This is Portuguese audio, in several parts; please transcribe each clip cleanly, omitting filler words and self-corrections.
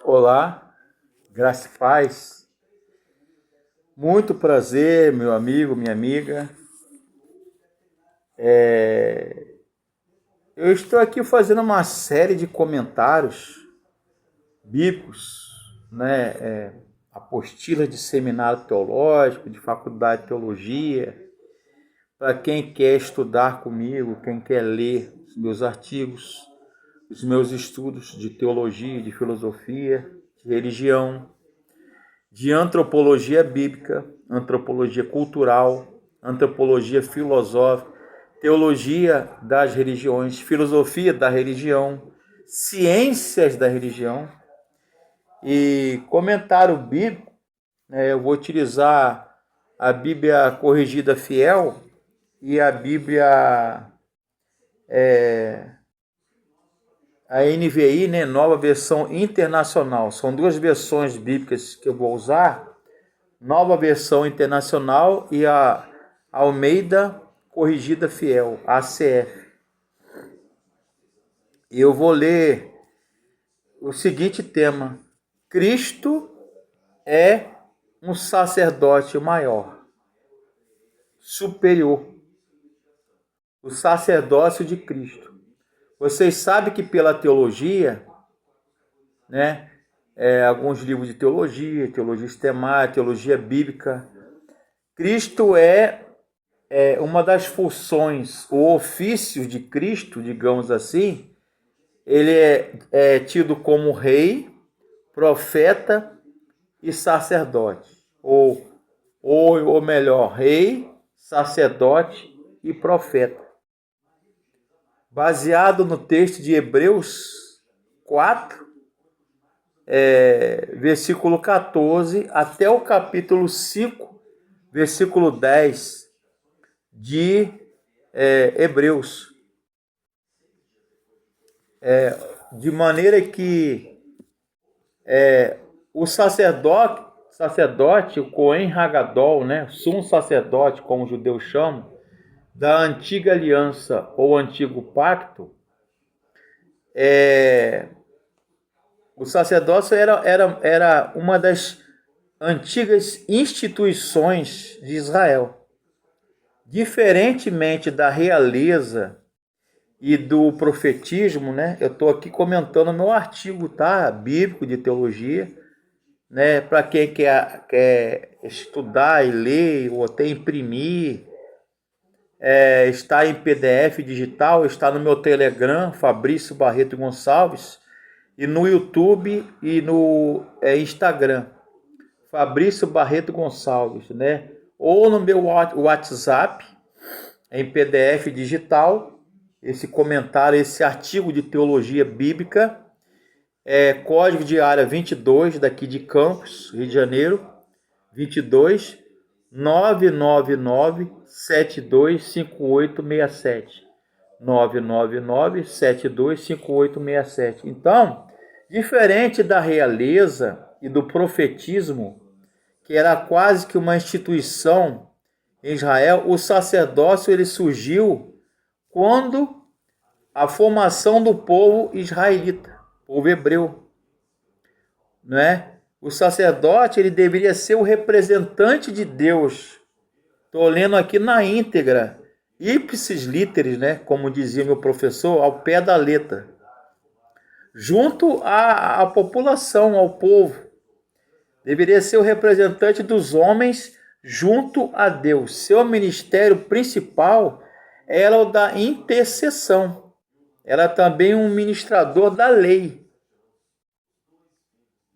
Olá, graça e paz. Muito prazer, meu amigo, minha amiga. Eu estou aqui fazendo uma série de comentários bíblicos, apostilas de seminário teológico, de faculdade de teologia, para quem quer estudar comigo, quem quer ler os meus artigos, os meus estudos de teologia, de filosofia, de religião, de antropologia bíblica, antropologia cultural, antropologia filosófica, teologia das religiões, filosofia da religião, ciências da religião e comentário bíblico. Eu vou utilizar a Bíblia Corrigida Fiel e a Bíblia a NVI, Nova Versão Internacional. São duas versões bíblicas que eu vou usar. Nova Versão Internacional e a Almeida Corrigida Fiel, ACF. E eu vou ler o seguinte tema: Cristo é um sacerdote maior, superior. O sacerdócio de Cristo. Vocês sabem que pela teologia, alguns livros de teologia, teologia sistemática, teologia bíblica, Cristo é uma das funções, o ofício de Cristo, digamos assim. Ele é tido como rei, profeta e sacerdote, ou melhor, rei, sacerdote e profeta. Baseado no texto de Hebreus 4, versículo 14, até o capítulo 5, versículo 10 de Hebreus. De maneira que o sacerdote, o Cohen Hagadol, sumo sacerdote, como os judeus chamam, da antiga aliança ou antigo pacto, o sacerdócio era uma das antigas instituições de Israel. Diferentemente da realeza e do profetismo, eu estou aqui comentando meu artigo, bíblico de teologia, para quem quer estudar e ler ou até imprimir. Está em PDF digital, está no meu Telegram, Fabrício Barreto Gonçalves, e no YouTube e no Instagram, Fabrício Barreto Gonçalves, ou no meu WhatsApp, em PDF digital, esse comentário, esse artigo de teologia bíblica, código de área 22, daqui de Campos, Rio de Janeiro, 22 999 725867. 999 725867. Então, diferente da realeza e do profetismo, que era quase que uma instituição em Israel, o sacerdócio ele surgiu quando a formação do povo israelita, povo hebreu, O sacerdote ele deveria ser o representante de Deus. Estou lendo aqui na íntegra, ipsis literis, como dizia meu professor, ao pé da letra, junto à população, ao povo. Deveria ser o representante dos homens junto a Deus. Seu ministério principal era o da intercessão. Era também um ministrador da lei.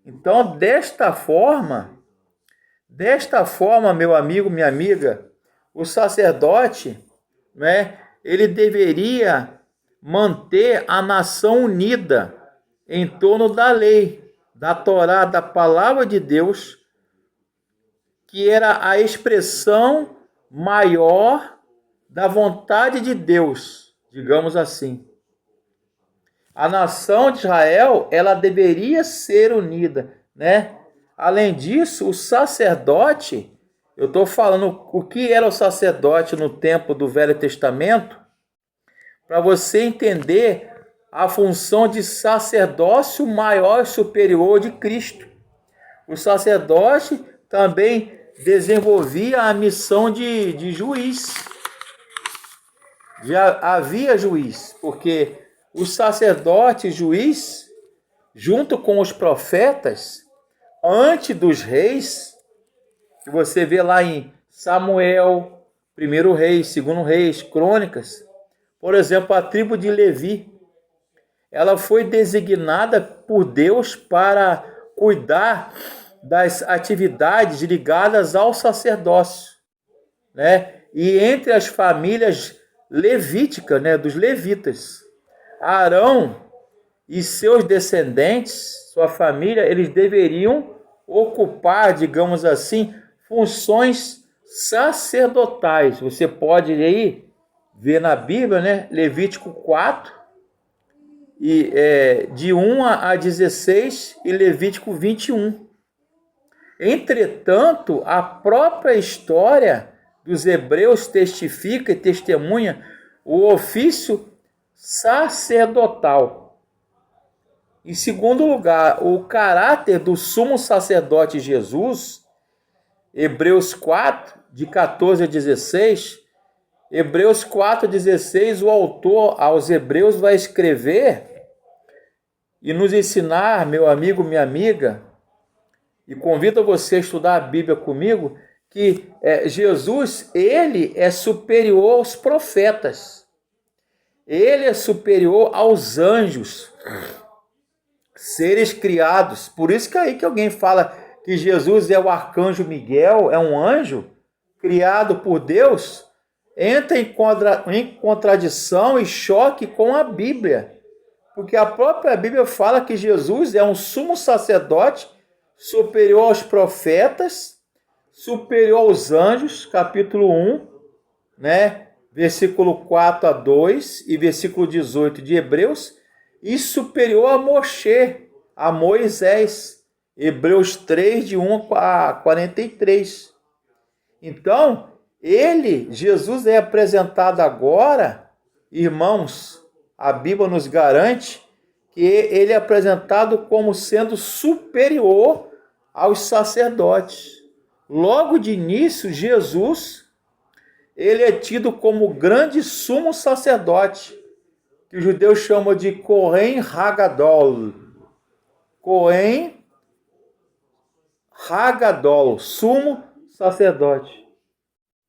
Então, desta forma, meu amigo, minha amiga, o sacerdote, ele deveria manter a nação unida em torno da lei, da Torá, da palavra de Deus, que era a expressão maior da vontade de Deus, digamos assim. A nação de Israel, ela deveria ser unida, Além disso, o sacerdote, eu estou falando o que era o sacerdote no tempo do Velho Testamento, para você entender a função de sacerdócio maior e superior de Cristo. O sacerdote também desenvolvia a missão de juiz. Já havia juiz, porque o sacerdote juiz, junto com os profetas, antes dos reis, que você vê lá em Samuel, 1º Reis, 2º Reis, Crônicas, por exemplo, a tribo de Levi, ela foi designada por Deus para cuidar das atividades ligadas ao sacerdócio, né? E entre as famílias levíticas, né, dos levitas, Arão e seus descendentes, sua família, eles deveriam ocupar, digamos assim, funções sacerdotais. Você pode aí ver na Bíblia, né, Levítico 4, de 1 a 16 e Levítico 21. Entretanto, a própria história dos hebreus testifica e testemunha o ofício sacerdotal. Em segundo lugar, o caráter do sumo sacerdote Jesus, Hebreus 4, de 14 a 16, Hebreus 4,16, o autor aos Hebreus vai escrever e nos ensinar, meu amigo, minha amiga, e convido você a estudar a Bíblia comigo, que Jesus, ele é superior aos profetas. Ele é superior aos anjos, seres criados. Por isso que aí que alguém fala que Jesus é o arcanjo Miguel, é um anjo criado por Deus, entra em contradição e choque com a Bíblia. Porque a própria Bíblia fala que Jesus é um sumo sacerdote superior aos profetas, superior aos anjos, capítulo 1, né? Versículo 4 a 2 e versículo 18 de Hebreus, e superior a Moshe, a Moisés, Hebreus 3, de 1 a 43. Então, Jesus é apresentado agora, irmãos, a Bíblia nos garante que ele é apresentado como sendo superior aos sacerdotes. Logo de início, Jesus, ele é tido como grande sumo sacerdote, que os judeus chamam de Cohen Hagadol. Cohen Hagadol, sumo sacerdote,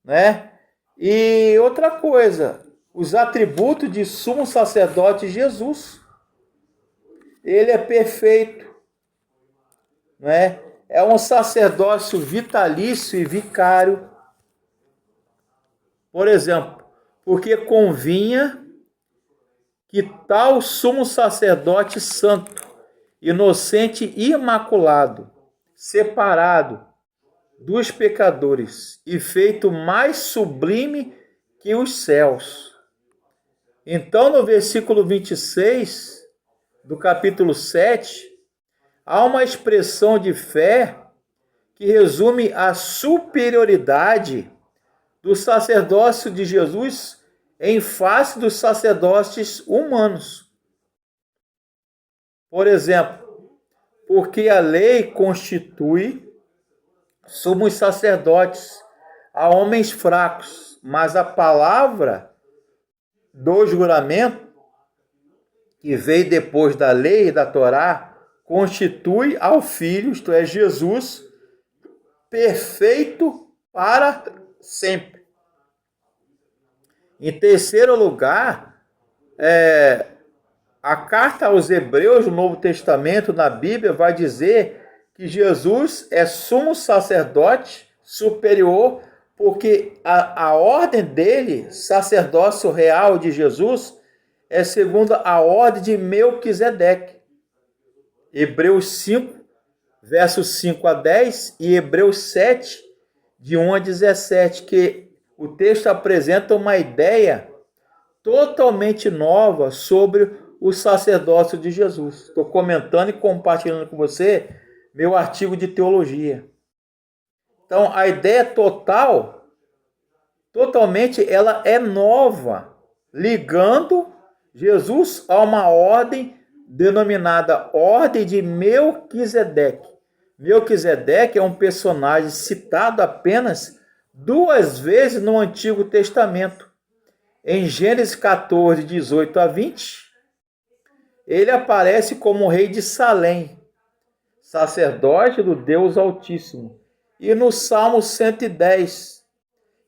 né? E outra coisa, os atributos de sumo sacerdote Jesus, ele é perfeito, né? É um sacerdócio vitalício e vicário. Por exemplo, porque convinha que tal sumo sacerdote santo, inocente e imaculado, separado dos pecadores e feito mais sublime que os céus. Então, no versículo 26 do capítulo 7, há uma expressão de fé que resume a superioridade do sacerdócio de Jesus em face dos sacerdotes humanos. Por exemplo, porque a lei constitui sumos sacerdotes a homens fracos, mas a palavra do juramento, que veio depois da lei e da Torá, constitui ao Filho, isto é, Jesus, perfeito para sempre. Em terceiro lugar, a carta aos Hebreus, no Novo Testamento, na Bíblia, vai dizer que Jesus é sumo sacerdote superior, porque a ordem dele, sacerdócio real de Jesus, é segundo a ordem de Melquisedeque. Hebreus 5, versos 5 a 10 e Hebreus 7, de 1 a 17, que o texto apresenta uma ideia totalmente nova sobre o sacerdócio de Jesus. Estou comentando e compartilhando com você meu artigo de teologia. Então, a ideia totalmente, ela é nova, ligando Jesus a uma ordem denominada Ordem de Melquisedeque. Melquisedeque é um personagem citado apenas 2 vezes no Antigo Testamento. Em Gênesis 14, 18 a 20, ele aparece como rei de Salém, sacerdote do Deus Altíssimo. E no Salmo 110,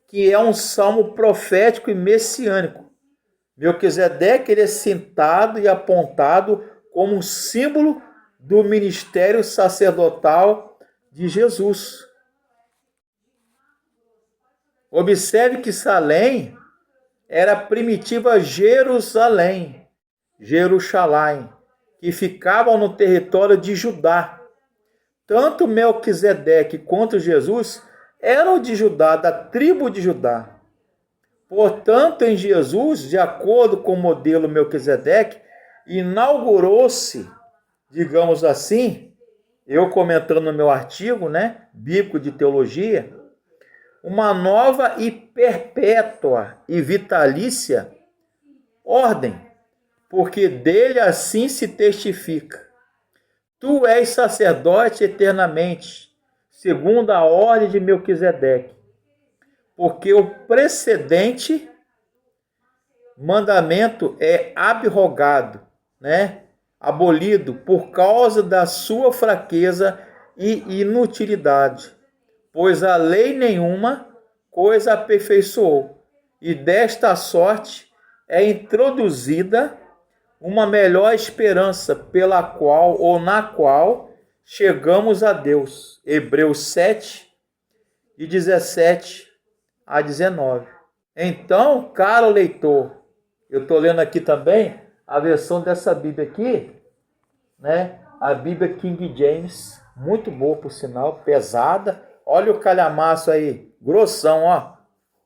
que é um salmo profético e messiânico, Melquisedeque ele é citado e apontado como um símbolo do ministério sacerdotal de Jesus. Observe que Salém era a primitiva Jerusalém, que ficavam no território de Judá. Tanto Melquisedeque quanto Jesus eram de Judá, da tribo de Judá. Portanto, em Jesus, de acordo com o modelo Melquisedeque, inaugurou-se, digamos assim, eu comentando no meu artigo, bíblico de teologia, uma nova e perpétua e vitalícia ordem, porque dele assim se testifica. Tu és sacerdote eternamente, segundo a ordem de Melquisedeque, porque o precedente mandamento é abrogado, abolido por causa da sua fraqueza e inutilidade, pois a lei nenhuma coisa aperfeiçoou, e desta sorte é introduzida uma melhor esperança pela qual ou na qual chegamos a Deus. Hebreus 7, de 17 a 19. Então, caro leitor, eu estou lendo aqui também a versão dessa Bíblia aqui, a Bíblia King James, muito boa por sinal, pesada. Olha o calhamaço aí, grossão, ó.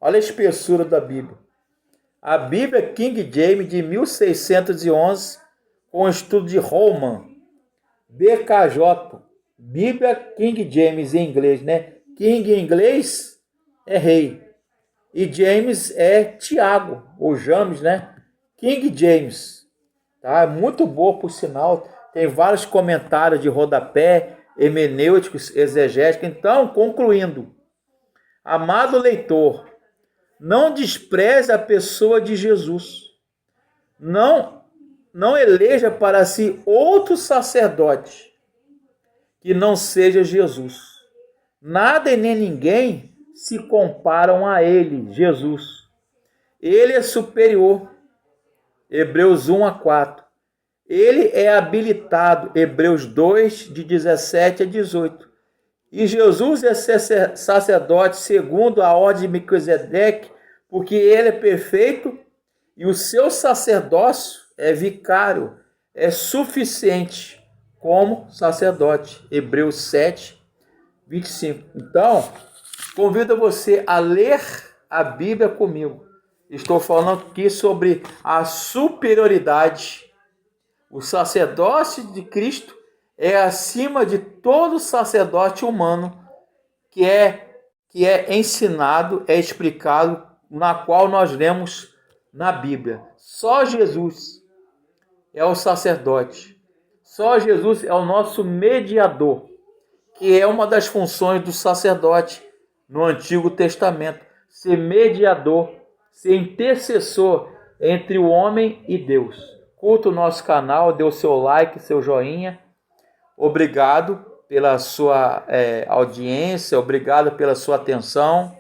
Olha a espessura da Bíblia. A Bíblia King James de 1611, com estudo de Holman, BKJ, Bíblia King James em inglês, King em inglês é rei. E James é Tiago, ou James, King James. Tá? Muito boa por sinal. Tem vários comentários de rodapé, hermenêuticos, exegéticos. Então, concluindo. Amado leitor, não despreze a pessoa de Jesus. Não eleja para si outro sacerdote que não seja Jesus. Nada e nem ninguém se comparam a ele, Jesus. Ele é superior. Hebreus 1 a 4. Ele é habilitado. Hebreus 2, de 17 a 18. E Jesus é sacerdote segundo a ordem de Melquisedeque, porque ele é perfeito e o seu sacerdócio é vicário, é suficiente como sacerdote. Hebreus 7, 25. Então, convido você a ler a Bíblia comigo. Estou falando aqui sobre a superioridade. O sacerdócio de Cristo é acima de todo sacerdote humano que é ensinado, é explicado, na qual nós lemos na Bíblia. Só Jesus é o sacerdote. Só Jesus é o nosso mediador, que é uma das funções do sacerdote no Antigo Testamento. Ser mediador, ser intercessor entre o homem e Deus. Curta o nosso canal, dê o seu like, seu joinha. Obrigado pela sua audiência, obrigado pela sua atenção.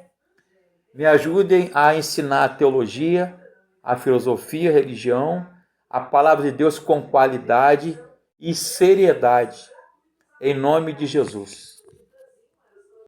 Me ajudem a ensinar a teologia, a filosofia, a religião, a palavra de Deus com qualidade e seriedade. Em nome de Jesus.